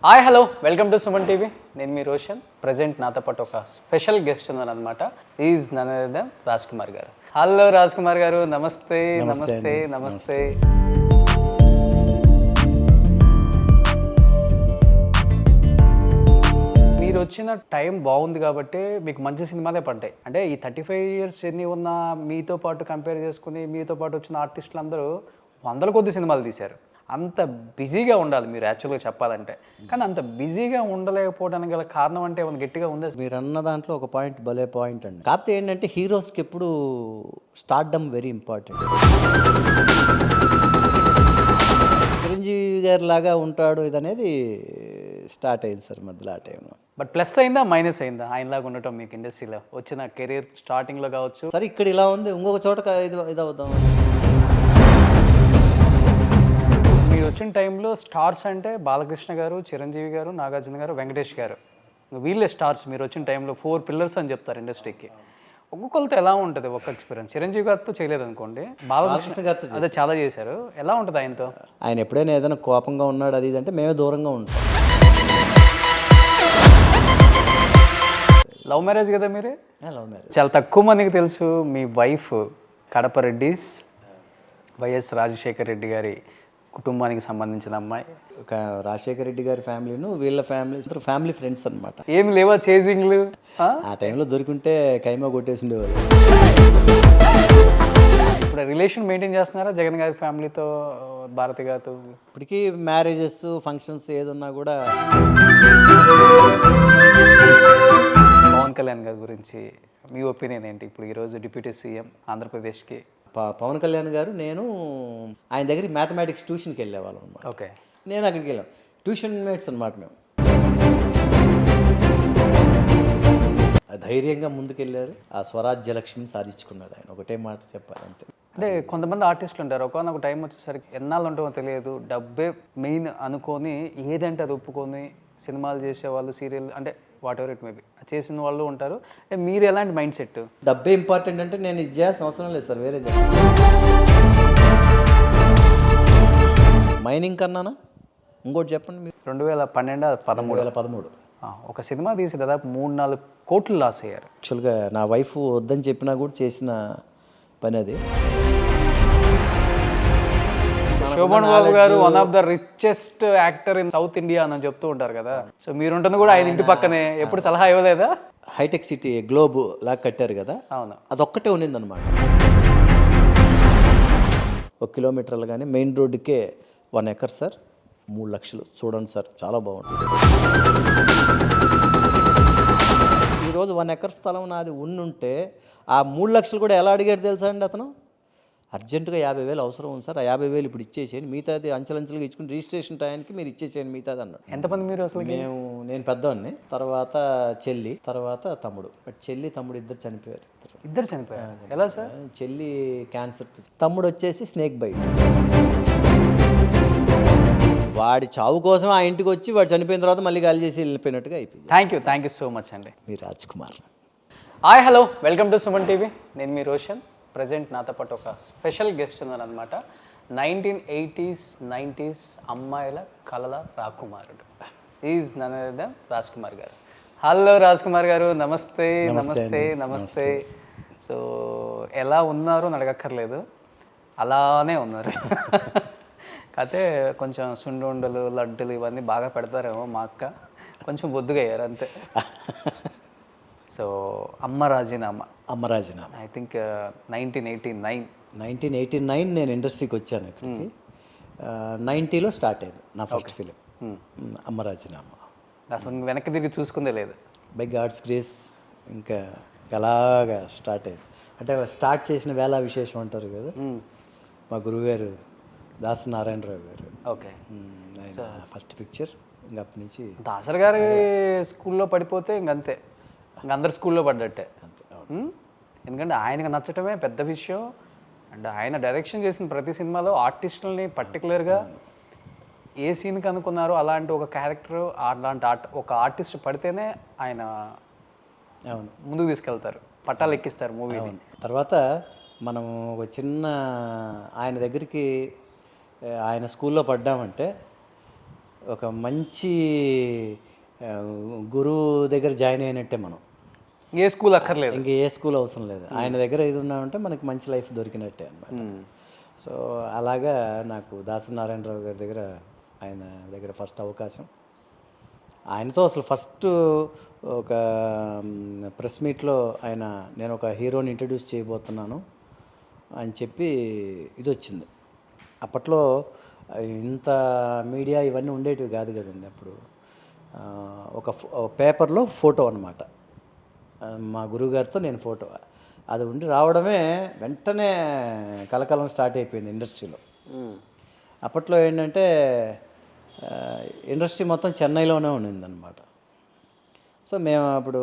Hi hello welcome to Suman TV. నేను మీ Roshan. Present నాతో పాటు ఒక స్పెషల్ గెస్ట్ ఉన్నారనమాట. Is none other than Raj Kumar గారు. హలో రాజ్ కుమార్ గారు, నమస్తే. నమస్తే నమస్తే. మీరు వచ్చిన టైం బాగుంది కాబట్టి మీకు మంచి సినిమాలే పడ్డాయి. అంటే ఈ 35 years జర్నీ ఉన్న మీతో పాటు కంపేర్ చేసుకుని మీతో పాటు వచ్చిన ఆర్టిస్టులు అందరూ వందల కొద్ది సినిమాలు తీశారు. అంత బిజీగా ఉండాలి మీరు యాక్చువల్గా చెప్పాలంటే, కానీ అంత బిజీగా ఉండలేకపోవడానికి గల కారణం అంటే ఏమైనా గట్టిగా ఉందా? మీరు అన్న దాంట్లో ఒక పాయింట్ భలే పాయింట్ అండి. కాకపోతే ఏంటంటే హీరోస్కి ఎప్పుడు స్టార్డమ్ వెరీ ఇంపార్టెంట్. చిరంజీవి గారి లాగా ఉంటాడు ఇదనేది స్టార్ట్ అయింది సార్ మధ్యలో ఆ టైంలో. బట్ ప్లస్ అయిందా మైనస్ అయిందా ఆయనలాగా ఉండటం మీకు ఇండస్ట్రీలో వచ్చిన కెరీర్ స్టార్టింగ్లో కావచ్చు? సరే ఇక్కడ ఇలా ఉంది, ఇంకొక చోట ఇది అవుతాం. మీరు వచ్చిన టైంలో స్టార్స్ అంటే బాలకృష్ణ గారు, చిరంజీవి గారు, నాగార్జున గారు, వెంకటేష్ గారు, వీళ్ళే స్టార్స్. మీరు వచ్చిన టైంలో 4 pillars అని చెప్తారు ఇండస్ట్రీకి. ఒక్కొక్కరితో ఎలా ఉంటుంది ఒక ఎక్స్పీరియన్స్? చిరంజీవి గారితో చేయలేదు అనుకోండి, బాలకృష్ణ గారితో అదే చాలా చేశారు. ఎలా ఉంటుంది ఆయనతో? ఆయన ఎప్పుడైనా ఏదైనా కోపంగా ఉన్నాడు అది ఇది అంటే మేమే దూరంగా ఉంటాం. లవ్ మ్యారేజ్ కదా మీరే? Love marriage. చాలా తక్కువ మందికి తెలుసు మీ వైఫ్ కడప రెడ్డిస్, వైఎస్ రాజశేఖర్ రెడ్డి గారి కుటుంబానికి సంబంధించిన అమ్మాయి. ఒక రాజశేఖర రెడ్డి గారి ఫ్యామిలీను వీళ్ళ ఫ్యామిలీ ఫ్రెండ్స్ అనమాట. ఏమి లేవా చేజింగ్లు? ఆ టైంలో దొరికింటే కైమా కొట్టేసి ఉండేవాళ్ళు. ఇప్పుడు రిలేషన్ మెయింటైన్ చేస్తున్నారా జగన్ గారి ఫ్యామిలీతో, భారతి గారితో? ఇప్పటికీ మ్యారేజెస్ ఫంక్షన్స్ ఏదున్నా కూడా. పవన్ కళ్యాణ్ గారి గురించి మీ ఒపీనియన్ ఏంటి? ఇప్పుడు ఈరోజు డిప్యూటీ సీఎం ఆంధ్రప్రదేశ్కి. పవన్ కళ్యాణ్ గారు నేను ఆయన దగ్గరికి మ్యాథమెటిక్స్ ట్యూషన్కి వెళ్ళేవాళ్ళం అనమాట. ఓకే. నేను అక్కడికి వెళ్ళాం, ట్యూషన్ మేట్స్ అనమాట మేము. ధైర్యంగా ముందుకెళ్ళారు. ఆ స్వరాజ్య లక్ష్మిని సాధించుకున్నాడు ఆయన. ఒకటే మాట చెప్పాలి అంతే. అంటే కొంతమంది ఆర్టిస్టులు ఉంటారు, ఒకనొక టైం వచ్చేసరికి ఎన్నాళ్ళు ఉంటామో తెలియదు, డబ్బే మెయిన్ అనుకొని ఏదంటే అది ఒప్పుకొని సినిమాలు చేసేవాళ్ళు, సీరియల్ అంటే వాట్ ఎవర్ ఇట్ మేబీ చేసిన వాళ్ళు ఉంటారు. అంటే మీరు ఎలాంటి మైండ్ సెట్? డబ్బే ఇంపార్టెంట్ అంటే నేను ఇది చేయాల్సిన అవసరం లేదు సార్, వేరే చేస్తాను. మైనింగ్ కన్నానా ఇంకోటి చెప్పండి మీరు. 2012, 2013 ఒక సినిమా తీసి దాదాపు 3-4 కోట్లు లాస్ అయ్యారు. యాక్చువల్గా నా వైఫ్ వద్దని చెప్పినా కూడా చేసిన పని అది. శోభన్ బాబు గారు one of the richest actor in south India అని చెప్తూ ఉంటారు కదా. సో మీరుంటుంది కూడా ఆయన ఇంటి పక్కనే. ఎప్పుడు సలహా ఇవ్వలేదా? హైటెక్ సిటీ గ్లోబ్ లాగా కట్టారు కదా, అవును, అదొక్కటే ఉన్నిందనమాట. 1 kilometer కానీ మెయిన్ రోడ్డుకే 1 acre సార్, 3 లక్షలు. చూడండి సార్, చాలా బాగుంటుంది. ఈరోజు 1 acre స్థలం నాది ఉంటే ఆ 3 లక్షలు కూడా ఎలా అడిగాడు తెలుసా అండి అతను? అర్జెంటుగా 50,000 అవసరం ఉంది సార్, ఆ 50,000 ఇప్పుడు ఇచ్చేసేయండి, మిగతాది అంచెలంచెలుగా ఇచ్చుకుని రిజిస్ట్రేషన్ టైంకి మీరు ఇచ్చేసేయండి మిగతాది అన్నాడు. ఎంతమంది మీరు అసలు? నేను పెద్దవాడిని, తర్వాత చెల్లి, తర్వాత తమ్ముడు. బట్ చెల్లి తమ్ముడు ఇద్దరు చనిపోయారు. ఇద్దరు చనిపోయారు? ఎలా సార్? చెల్లి క్యాన్సర్, తమ్ముడు వచ్చేసి స్నేక్ బైట్. వాడి చావు కోసం ఆ ఇంటికి వచ్చి వాడు చనిపోయిన తర్వాత మళ్ళీ గాలి చేసి వెళ్ళిపోయినట్టుగా అయిపోయింది. థ్యాంక్ యూ సో మచ్ అండి. మీ Raj Kumar. Hi hello welcome to Suman TV. నేను మీ రోషన్. ప్రజెంట్ నాతో పాటు ఒక స్పెషల్ గెస్ట్ ఉన్నారనమాట. 1980s, 90s అమ్మాయిల కలల రాకుమారుడు is none other than Raj Kumar గారు. హలో రాజ్ కుమార్ గారు, నమస్తే. నమస్తే నమస్తే. సో ఎలా ఉన్నారు అని అడగక్కర్లేదు, అలానే ఉన్నారు. కాకపోతే కొంచెం సుండుండలు, లడ్డులు ఇవన్నీ బాగా పెడతారేమో. మా అక్క కొంచెం బొద్దుగా అయ్యారు అంతే. సో అమ్మ రాజీనామా ఐ థింక్ 1989 నేను ఇండస్ట్రీకి వచ్చాను. ఇక్కడికి 90లో స్టార్ట్ అయింది నా ఫస్ట్ ఫిలిం అమ్మ రాజీనామా. అసలు వెనక్కి తిరిగి చూసుకుందే లేదు. బై గాడ్స్ గ్రేస్ ఇంకా అలాగా స్టార్ట్ అయింది. అంటే స్టార్ట్ చేసిన వేళ విశేషం అంటారు కదా, మా గురువుగారు దాసరి నారాయణరావు గారు. ఓకే. ఆయన ఫస్ట్ పిక్చర్. ఇంకా అప్పటి నుంచి దాసరి గారి స్కూల్లో పడిపోతే ఇంకంతే, ఇంక అందరు స్కూల్లో పడ్డట్టే. ఎందుకంటే ఆయనకు నచ్చటమే పెద్ద విషయం. అండ్ ఆయన డైరెక్షన్ చేసిన ప్రతి సినిమాలో ఆర్టిస్టులని పర్టికులర్గా ఏ సీన్కి అనుకున్నారో అలాంటి ఒక క్యారెక్టర్, అలాంటి ఒక ఆర్టిస్ట్ పడితేనే ఆయన ముందుకు తీసుకెళ్తారు, పట్టాలు ఎక్కిస్తారు మూవీని. తర్వాత మనం ఒక చిన్న ఆయన దగ్గరికి ఆయన స్కూల్లో పడ్డామంటే ఒక మంచి ఆ, గురువు దగ్గర జాయిన్ అయినట్టే మనం. ఏ స్కూల్ అక్కర్లేదు. ఇంక ఏ స్కూల్ అవసరం లేదు. ఆయన దగ్గర ఇది ఉన్నామంటే మనకి మంచి లైఫ్ దొరికినట్టే అన్నమాట. సో అలాగా నాకు దాసనారాయణరావు గారి దగ్గర, ఆయన దగ్గర ఫస్ట్ అవకాశం. ఆయనతో అసలు ఫస్ట్ ఒక ప్రెస్ మీట్లో ఆయన, నేను ఒక హీరోని ఇంట్రడ్యూస్ చేయబోతున్నాను అని చెప్పి ఇది వచ్చింది. అప్పట్లో ఇంత మీడియా ఇవన్నీ ఉండేటివి కాదు కదండి అప్పుడు. ఒక పేపర్లో ఫోటో అనమాట, మా గురువుగారితో నేను ఫోటో, అది ఉండి రావడమే వెంటనే కలకలం స్టార్ట్ అయిపోయింది ఇండస్ట్రీలో. అప్పట్లో ఏంటంటే ఇండస్ట్రీ మొత్తం చెన్నైలోనే ఉండిందనమాట. సో మేము అప్పుడు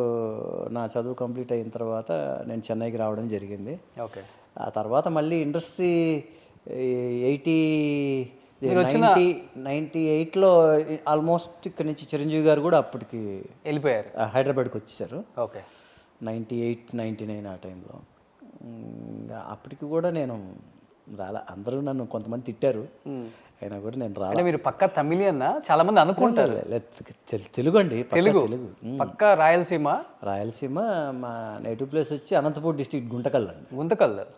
నా చదువు కంప్లీట్ అయిన తర్వాత నేను చెన్నైకి రావడం జరిగింది. ఓకే. ఆ తర్వాత మళ్ళీ ఇండస్ట్రీ 98లో ఆల్మోస్ట్ ఇక్కడ నుంచి చిరంజీవి గారు కూడా అప్పటికి వెళ్ళిపోయారు, హైదరాబాద్కి వచ్చేసారు. ఓకే. 98, 99 ఆ టైంలో. అప్పటికి కూడా నేను రాలా. అందరూ నన్ను కొంతమంది తిట్టారు, అయినా కూడా నేను రాలా. అంటే మీరు పక్క తమిళియన్నా చాలా మంది అనుకుంటారు. తెలుగు అండి, తెలుగు తెలుగు. పక్క రాయలసీమ. రాయలసీమ. మా నేటివ్ ప్లేస్ వచ్చి అనంతపూర్ డిస్ట్రిక్ట్ గుంతకల్ అండి.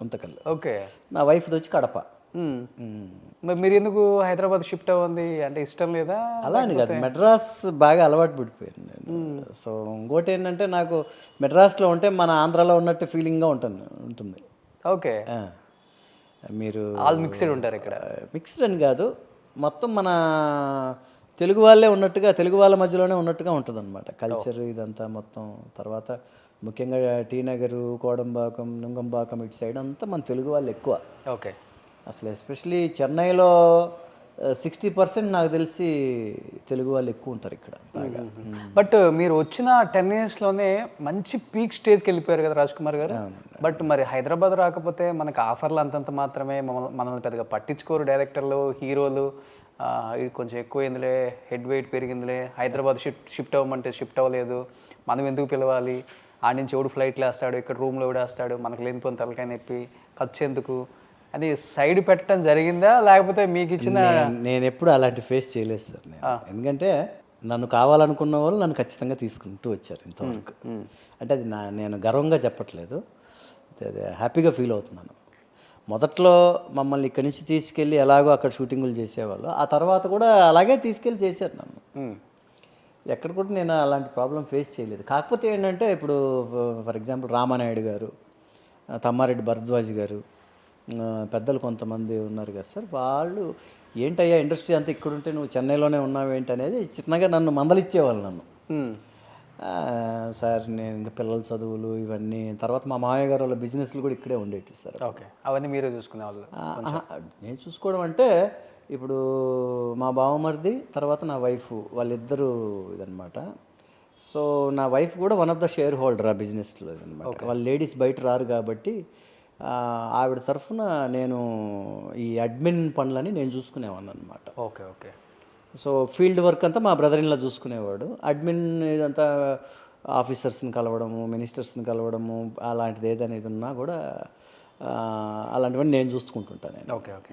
గుంతకల్. ఓకే. నా వైఫ్ది వచ్చి కడప. మరి మీరు ఎందుకు హైదరాబాద్ షిఫ్ట్ అవ్వండి అంటే ఇష్టం లేదా? అలా అని కాదు, మెడ్రాస్ బాగా అలవాటు పడిపోయాను నేను. సో ఇంకోటి ఏంటంటే నాకు మెడ్రాస్లో ఉంటే మన ఆంధ్రాలో ఉన్నట్టు ఫీలింగ్గా ఉంటుంది. ఓకే. మీరు ఆల్ మిక్స్డ్ ఉంటారు ఇక్కడ. మిక్స్డ్ అని కాదు, మొత్తం మన తెలుగు వాళ్ళే ఉన్నట్టుగా, తెలుగు వాళ్ళ మధ్యలోనే ఉన్నట్టుగా ఉంటుంది అనమాట కల్చర్ ఇదంతా మొత్తం. తర్వాత ముఖ్యంగా టీ నగరు, కోడంబాకం, నుంగంబాకం ఇటు సైడ్ అంతా మన తెలుగు వాళ్ళు ఎక్కువ. ఓకే. అసలు ఎస్పెషలీ చెన్నైలో 60% నాకు తెలిసి తెలుగు వాళ్ళు ఎక్కువ ఉంటారు ఇక్కడ బాగా. బట్ మీరు వచ్చిన 10 yearsలోనే మంచి పీక్ స్టేజ్కి వెళ్ళిపోయారు కదా రాజ్ కుమార్ గారు. బట్ మరి హైదరాబాద్ రాకపోతే మనకు ఆఫర్లు అంతంత మాత్రమే, మనల్ని పెద్దగా పట్టించుకోరు డైరెక్టర్లు, హీరోలు. ఇది కొంచెం ఎక్కువైందిలే, హెడ్ వెయిట్ పెరిగిందిలే, హైదరాబాద్ షిఫ్ట్ అవ్వమంటే షిఫ్ట్ అవ్వలేదు, మనం ఎందుకు పిలవాలి, ఆడి నుంచి ఎవడు ఫ్లైట్లో వేస్తాడు, ఇక్కడ రూమ్లో ఎవడు వేస్తాడు, మనకు లేనిపోయిన తలకాయ నొప్పి, ఖర్చు ఎందుకు అది సైడ్ పెట్టడం జరిగిందా, లేకపోతే మీకు ఇచ్చిన? నేను ఎప్పుడు అలాంటి ఫేస్ చేయలేదు సార్ నేను. ఎందుకంటే నన్ను కావాలనుకున్న వాళ్ళు నన్ను ఖచ్చితంగా తీసుకుంటూ వచ్చారు ఇంతవరకు. అంటే అది నేను గర్వంగా చెప్పట్లేదు, అది హ్యాపీగా ఫీల్ అవుతున్నాను. మొదట్లో మమ్మల్ని ఇక్కడి నుంచి తీసుకెళ్ళి ఎలాగో అక్కడ షూటింగులు చేసేవాళ్ళు, ఆ తర్వాత కూడా అలాగే తీసుకెళ్ళి చేశారు నన్ను. ఎక్కడ కూడా నేను అలాంటి ప్రాబ్లం ఫేస్ చేయలేదు. కాకపోతే ఏంటంటే ఇప్పుడు ఫర్ ఎగ్జాంపుల్ రామానాయుడు గారు, తమ్మారెడ్డి భరద్వాజ్ గారు, పెద్దలు కొంతమంది ఉన్నారు కదా సార్, వాళ్ళు ఏంటయ్యా ఇండస్ట్రీ అంతా ఇక్కడ ఉంటే నువ్వు చెన్నైలోనే ఉన్నావు ఏంటి అనేది చిన్నగా నన్ను మందలిచ్చేవాళ్ళు నన్ను. సార్ నేను ఇంకా పిల్లల చదువులు ఇవన్నీ, తర్వాత మా మామయ్య గారు వాళ్ళ బిజినెస్లు కూడా ఇక్కడే ఉండేవి సార్. ఓకే. అవన్నీ మీరే చూసుకునేవాళ్ళు? నేను చూసుకోవడం అంటే ఇప్పుడు మా బావమరిది తర్వాత నా వైఫ్ వాళ్ళిద్దరూ ఇదనమాట. సో నా వైఫ్ కూడా one of the share holder ఆ బిజినెస్లో అనమాట. వాళ్ళు లేడీస్ బయట రారు కాబట్టి ఆవిడ తరఫున నేను ఈ అడ్మిన్ పనులని నేను చూసుకునేవాడిని అనమాట. Okay. Okay. So field work అంతా మా బ్రదర్ ఇన్లా చూసుకునేవాడు. అడ్మిన్ ఇదంతా ఆఫీసర్స్ని కలవడము, మినిస్టర్స్ని కలవడము, అలాంటిది ఏదనేది ఉన్నా కూడా అలాంటివన్నీ నేను చూసుకుంటుంటాను నేను. ఓకే. ఓకే.